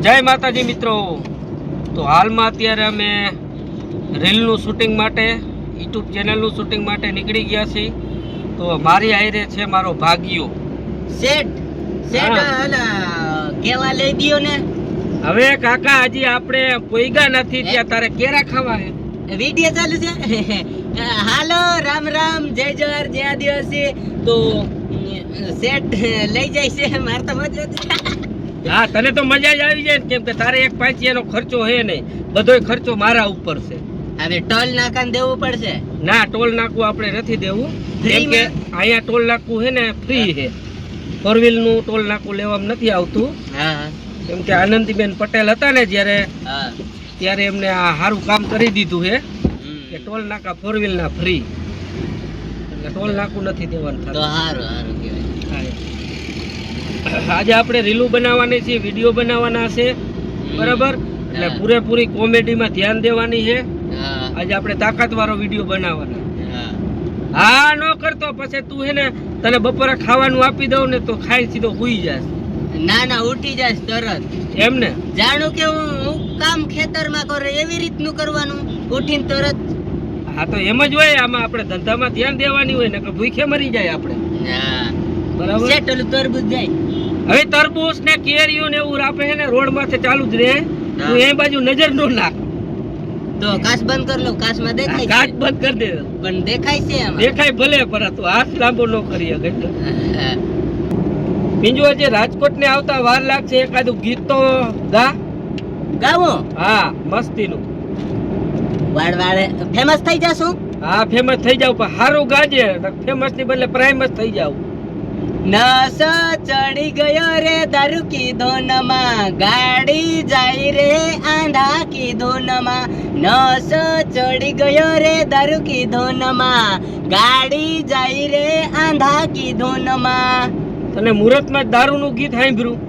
જય માતાજી મિત્રો। તો હાલમાં અત્યારે અમે રીલનું શૂટિંગ માટે યુટ્યુબ ચેનલનું શૂટિંગ માટે નીકળી ગયા છીએ। તો મારી આયરે છે મારો ભાગ્યો સેટ સેટ કેવા લઈ દિયો ને। હવે કાકા હજી આપણે પોઈગા નથી ત્યાં તારે કેરા ખાવા હે? વિડિયો ચાલુ છે। હાલો રામ રામ જય જોહાર જય આદિવાસી। તો સેટ લઈ જાય છે માર તો મજા હા તને તો મજા જ આવી જાય ને, કેમ કે તારે એક પાંચિયાનો ખર્ચો હે નહીં, બધોય ખર્ચો મારા ઉપર છે। હવે ટોલ નાકા દેવું પડશે ના ટોલ નાકું આપણે નથી દેવું, કેમ કે અહીંયા ટોલ નાકું હે ને ફ્રી છે। ફોર વ્હીલ નું ટોલ નાકું લેવામાં નથી આવતું। હા કેમ કે આનંદીબેન પટેલ હતા ને જ્યારે ત્યારે એમને આ સારું કામ કરી દીધું છે કે ટોલ નાકા ફોર વ્હીલ ના ફ્રી, એટલે ટોલ નાકું નથી દેવાનું તો થતું। હારું હારું કહેવાય। આજે આપણે રીલું બનાવવાની છે, વિડીયો બનાવવાના છે, બરાબર? એટલે પૂરેપૂરી કોમેડીમાં ધ્યાન દેવાની છે। આજે આપણે તાકાત વાળો વિડીયો બનાવવાના। હા નો કરતો પછી તું હે ને તને બપોરે ખાવાનું આપી દઉં ને તો ખાઈ સીધો હુઈ જાસ। ના ના ઉઠી જાય તરત એમ ને જાણું કે હું કામ ખેતરમાં કરે એવી રીતનું કરવાનું ઉઠીને તરત। હા તો એમ જ હોય, આમાં આપણે ધંધામાં ધ્યાન દેવાની હોય ને કે ભૂખે મરી જાય આપણે, બરાબર? સેટ ઓલું તરબૂચ જાય। હવે તરબૂચ ને કેરીઓ ને એવું આપે છે ને રોડ માથે ચાલુ જ રહે, તું એ બાજુ નજર નો નાખ। તો કાચ બંધ કરી લો, કાચમાં દેખાય કાચ બંધ કરી દે, પણ દેખાય છે આમાં દેખાય ભલે પર તું હાથ લાંબો ન કરી શકે। બીજું આજે રાજકોટ ને આવતા વાર લાગશે, એકાદું ગીત તો ગાવો। હા મસ્તીનું વાળ વાળે ફેમસ થઈ જાશું। હા ફેમસ થઈ જાવ, પણ સારું ગાજે, ફેમસ ની બદલે પ્રાઇમસ થઈ જાવ। નશો ચડી ગયો રે દારૂ કી ધોનમાં, ગાડી જાય રે આંધા કી ધોનમાં। નશો ચડી ગયો રે દારૂ કી ધોનમાં, ગાડી જાય રે આંધા કી ધોનમાં। તને મુહૂર્તમાં જ દારૂનું ગીત સાંભળ્યું?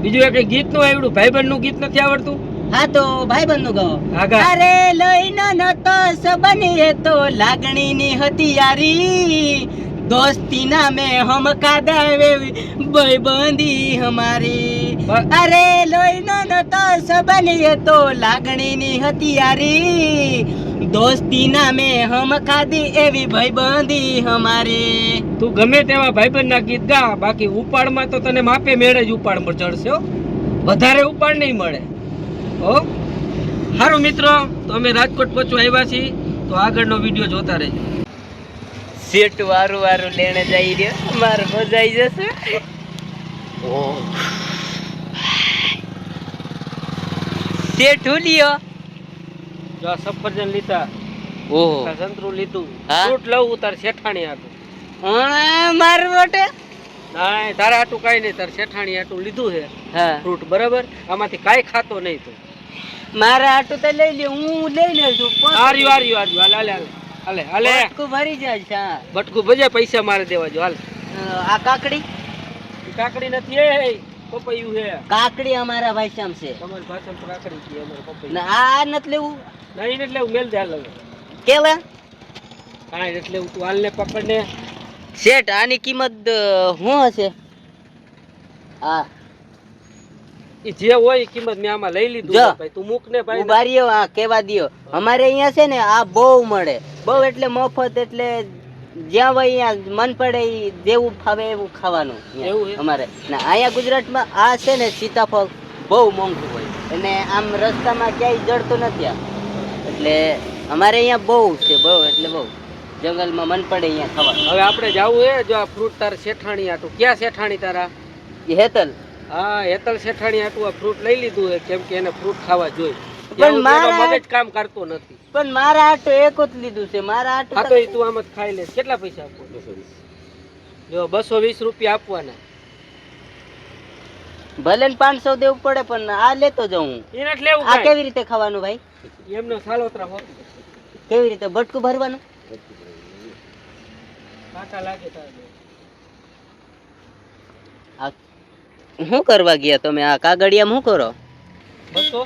બીજું એક ગીત નું આવડ્યું? ભાઈબંધનું ગીત નથી આવડતું? હા તો ભાઈબંધ નું ગાઓ। આગા અરે લઈને નતો સબની તો લાગણી ની હતી યારી, दोस्ती ना में हम कादावे भाईबंधी हमारी। अरे लोईनो न तो सबनी तो लागणी ની હતી યારી, दोस्ती ना में हम खादी एवी भाईबंधी हमारी। તું ગમે તેવા ભાઈબંધના ગીત ગા, બાકી ઉપાડમાં તો તને માપે મેળે જ ઉપાડ ચડશે હો, વધારે ઉપાડ નહીં મળે હો। સારું મિત્રો, તો અમે રાજકોટ પહોંચવા આવ્યા છીએ, તો આગળનો વિડીયો જોતા રહેજો। સેટ વારું વારું લેને જઈ રહ્યો, માર મજાઈ જશે। સેટ હુલિયો જો આ સફરજન લીધા, ઓહો સંતરું લીધું, હા? ફ્રૂટ લઉં તાર શેઠાણી હાટું? માર મોટે ના તારા હાટું કાઈ નહીં, તાર શેઠાણી હાટું લીધું છે હા ફ્રૂટ, બરાબર? આમાંથી કાઈ ખાતો નહીં તું। મારા હાટું તો લઈ લે, હું લઈ લઉં છું। આર્યું આર્યું આર્યું, હાલે હાલે હાલે હાલે હાલે, બટકું ભરી જાય છે। હા બટકું ભજે, પૈસા મારે દેવા જો હાલ। આ કાકડી કાકડી નથી, એ પપૈયું છે। કાકડી અમારા ભાષામાં છે તમારી ભાષામાં કાકડી છે, અમારે પપૈયું। ને આ નથી લેવું નહીં એટલે હું મેલ દે હાલ, હવે કેવા કાંઈ એટલે તું હાલ ને પકડ ને। શેઠ આની કિંમત શું હશે? હા એ જે હોય એ કિંમત મેં આમાં લઈ લીધું છે ભાઈ, તું મૂક ને ભાઈ। ઉભા રહ્યો, આ કેવા દિયો, અમારે અહીંયા છે ને આ બહુ મળે, બહુ એટલે મફત, એટલે જ્યાં હોય અહીંયા મન પડે ઈ જેવું ફાવે એવું ખાવાનું અહીંયા એવું છે? અમારે ને અહીંયા ગુજરાતમાં આ છે ને સીતાફળ બહુ મોંઘું હોય, અને આમ રસ્તામાં ક્યાંય જડતું નથી આ, એટલે અમારે અહીંયા બહુ છે, બહુ એટલે બહુ જંગલમાં મન પડે અહીંયા ખાવાનું। હવે આપણે જાવું હે, જો આ ફ્રૂટ તાર શેઠાણી આટું, ક્યાં શેઠાણી તારા? એ હેતલ હા હેતલ શેઠાણી આટું આ ફ્રૂટ લઈ લીધું છે, કેમ કે એને ફ્રૂટ ખાવા જોઈએ, પણ મારા મગજ કામ કરતો નથી। પણ મારા આટો એક જ લીધું છે, મારા આટો હા તો ઈ તું આમ જ ખાઈ લે। કેટલા પૈસા આપો? 220 જો 220 રૂપિયા આપવાના। ભલે ને 500 દેવું પડે, પણ આ લેતો જાઉં। એને જ લેવું આ કેવી રીતે ખાવાનું ભાઈ? એમનો સાલોતરા હોત કેવી રીતે બટકું ભરવાનું? કાકા લાગે તારે। આ શું કરવા ગયા તમે? આ કાગળિયામાં શું કરો? 200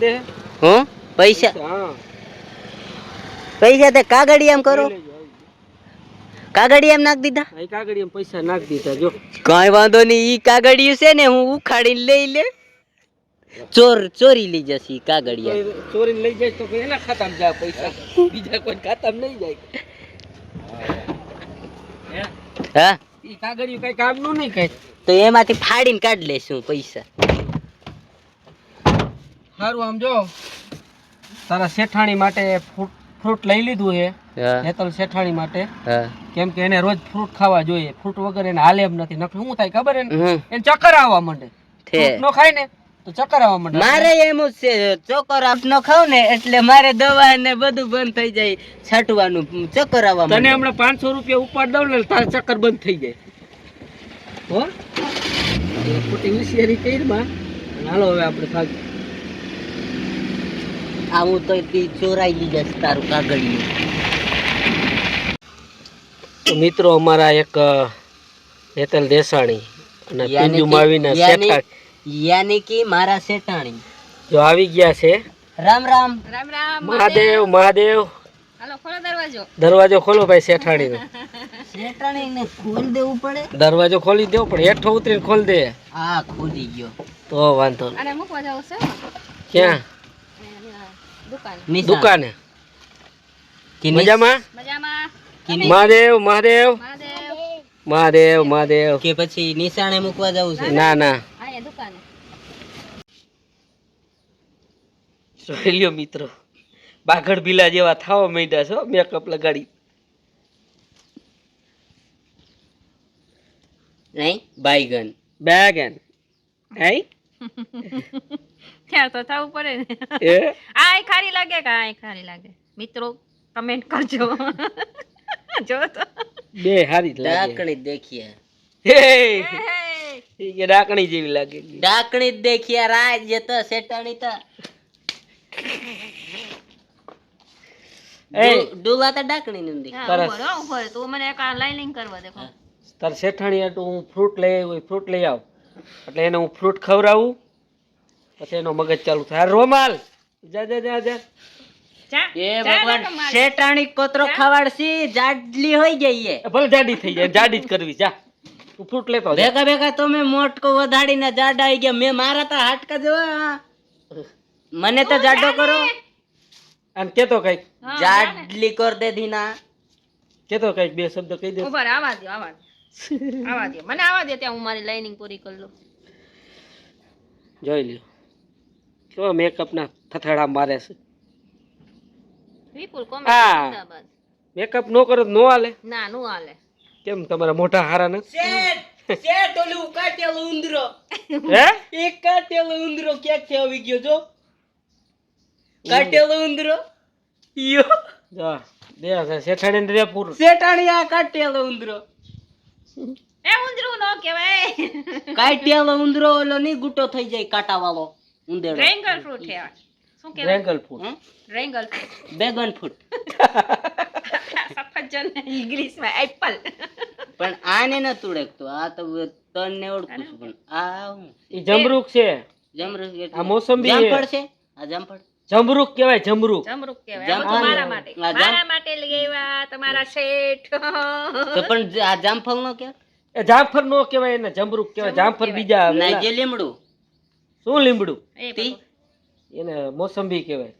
દે। હું પૈસા હા પૈસા તે કાગળિયામ કરો, કાગળિયામ નાખ દીધા. આ કાગળિયામાં પૈસા નાખી દીધા જો. કઈ વાંધો નહીં, ઈ કાગળિયું છે ને હું ઉખાડીને લઈ લે. ચોરી લઈ જશે ઈ કાગળિયા. ચોરીને લઈ જાય તો કોઈ એના ખાતામાં જાય પૈસા, બીજા કોઈ ખાતામાં નહીં જાય. હા ઈ કાગળિયું કઈ કામનું નહીં કઈ. તો એમાંથી ફાડીને કાઢ લેશું પૈસા. સારું આમ જો તારા શેઠાણી માટે ફ્રૂટ લઈ લીધું છે. હેતલ શેઠાણી માટે, કેમ કે એને રોજ ફ્રૂટ ખાવા જોઈએ. ફ્રૂટ વગર એને હાલે એમ નથી. નકર શું થાય ખબર એને ચક્કર આવવા માંડે. ફ્રૂટ નો ખાય ને તો ચક્કર આવવા માંડે. મારે એમ જ છે, ચોકર આપ નો ખાવ ને એટલે મારે દવા ને બધું બંધ થઈ જાય, છાંટવાનું ચક્કર આવવા માંડે. તને હમણાં 500 રૂપિયા ઉપાડ દઉં ને તારા ચક્કર બંધ થઈ જાય. હો ખોટી હોશિયારી કરી માં. હાલો હવે આપણે ભાગીએ. આવું તો ચોરાઈ લીધા તારું કાગળિયું. મિત્રો અમારા એક હેતલ દેસાણી અને પિંજુ માવીના શેઠાણી, યાની કે મારા શેઠાણી જો આવી ગયા છે. રામ રામ. રામ રામ મહાદેવ મહાદેવ. હાલો ખોલો દરવાજો. દરવાજો ખોલો ભાઈ શેઠાણી નો. શેઠાણી ને ખોલ દેવું પડે. દરવાજો ખોલી દેવો પણ હેઠો ઉતરીને ખોલ દે. હા ખોલી ગયો તો વાંધો નહીં. અને મૂકવા જાવ છે ક્યાં? દુકાન. દુકાને. મજામાં? મજામાં. મહાદેવ મહાદેવ મહાદેવ. મહાદેવ મહાદેવ. કે પછી નિશાણે મૂકવા જવું છે? ના ના અહીંયા દુકાને. જોઈ લ્યો મિત્રો, બાઘડ ભીલા જેવા થાવા માંડ્યા છો મેકઅપ લગાડી. નહીં બાયગન બેગન હે ત્યાં તો થવું પડે ને. એ આય ખારી લાગે કે આય ખારી લાગે? મિત્રો કમેન્ટ કરજો. જો તો બે હારી જ લાગે. ડાકણી દેખીએ, હે ઈ કે ડાકણી જેવી લાગે. ડાકણી દેખીએ રાજ જે તો શેઠાણી તો એ ડોલા તો ડાકણી નું દેખ. હા, ઉભો રહો, ઉભો રહો. તું મને એક આ લાઇનિંગ કરવા દેખો. તાર શેઠાણી હાટુ હું ફ્રૂટ લઈ આવ્યો, ફ્રૂટ લઈ આવ એટલે એને હું ફ્રૂટ ખવડાવું, પછી એનો મગજ ચાલુ થાય. રોમાલ જા જા જા જા. ચા એ ભગવાન શેઠાણી કોતરો ખવાડસી જાડલી હોઈ ગઈ એ. ભલે જાડી થઈ જાય, જાડી જ કરવી. જા તું ફ્રૂટ લેતો જા. ભેગા ભેગા તો મેં મોટકો વધાડીને જાડા આવી ગયા. મેં મારા તો હાટકા જેવા, મને તો જાડો કરો. અને કેતો કઈક, જાડલી કર દે ધીના. કેતો કઈક બે શબ્દ કહી દે. ઉભા રહો, આવા દો, આવા દો. આવા દો, મને આવા દે ત્યાં હું મારી લાઇનિંગ પૂરી કરી લઉં. જોઈ લ્યો કેવા મેકઅપ ના થથડા મારે છે. વિપુલ કોમેન્ટ હા. જિંદાબાદ. મેકઅપ નો કરો તો નો હાલે. ના નું હાલે. કેમ તમારા મોઢા હારા નથી? શેઠ ઓલું કાટેલો ઉંદરો, હે એક કાટેલો ઉંદરો ક્યાંથી આવી ગયો જો? કાટેલો ઉંદરો યો જા દે શેઠાણી રે પૂરું. શેઠાણી આ કાટેલો ઉંદરો. એ ઉંદરું નો કહેવાય. કાટેલો ઉંદરો ઓલો ની ગુટો થઈ જાય કાંટા વાળો ઉંદેડો. ડ્રેગન ફ્રૂટ છે આ. શું કહેવાય? Dragon fruit. Dragon fruit. બેગન ફૂટ. સફરજન ઇંગ્લિશમાં એપલ. પણ આને ન તુડકતો. આ તો તન ને ઓળખું છું પણ આ હું ઈ જમરૂક છે. જમરૂક આ મોસંબી જામફળ છે. આ જામફળ જમરૂક કહેવાય. જમરૂક જમરૂક કહેવાય. આ બધું મારા માટે. મારા માટે લઈ આવ્યા તમારા શેઠ. તો પણ આ જામફળ નો કે એ જામફળ નો કહેવાય, એને જમરૂક કહેવાય. જામફળ બીજા આવે. ના જે લીમડું શું લીમડું? એ તી એને મોસંબી કહેવાય.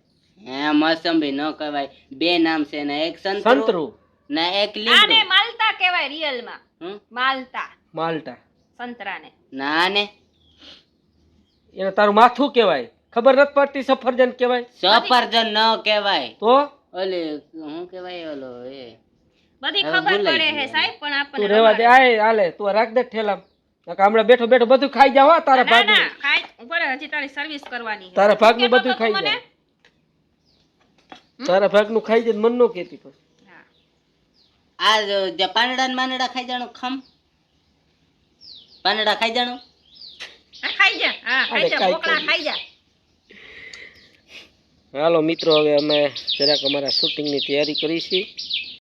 હે મોસંબી ન કહેવાય. બે નામ છે ને, એક સંતરું સંતરું ના એક આને લીમડું. માલતા કહેવાય રિયલ માં. હમ? માલતા માલ્ટા. સંતરાને. ના ને એને તારું માથું કહેવાય. ખબર નથી પડતી? સફરજન કહેવાય. સફરજન ન કહેવાય. તો ઓલે શું કહેવાય ઓલો એ બધી હવે ખબર ભૂલાઈ પડે હે ગયું. સાહેબ પણ તું આપણને રેવા દે. રમાડે. આય હાલે તું રાખ દે ઠેલામ. હમણાં બેઠો બેઠો બધું ખાઈ જાવ. હો તારા ના ભાગનું. ના ખાઈ ઉપર હજી તારી સર્વિસ કરવાની છે. તારા ભાગનું કેટલું બધું તો ખાઈ તું મને? જાય. તારા ભાગનું ખાઈ જાય મન નો કેતી પછી. હા. આ જે પાંદડા ને માંદડા ખાઈ જાણો ખમ પાંદડા ખાઈ જાણો. હા, ખાઈ જા. હા ખાઈ અરે, જા. કાંઈ બોકડા કરી. ખાઈ જા. હાલો મિત્રો હવે અમે જરાક અમારા શૂટિંગની તૈયારી કરી છીએ.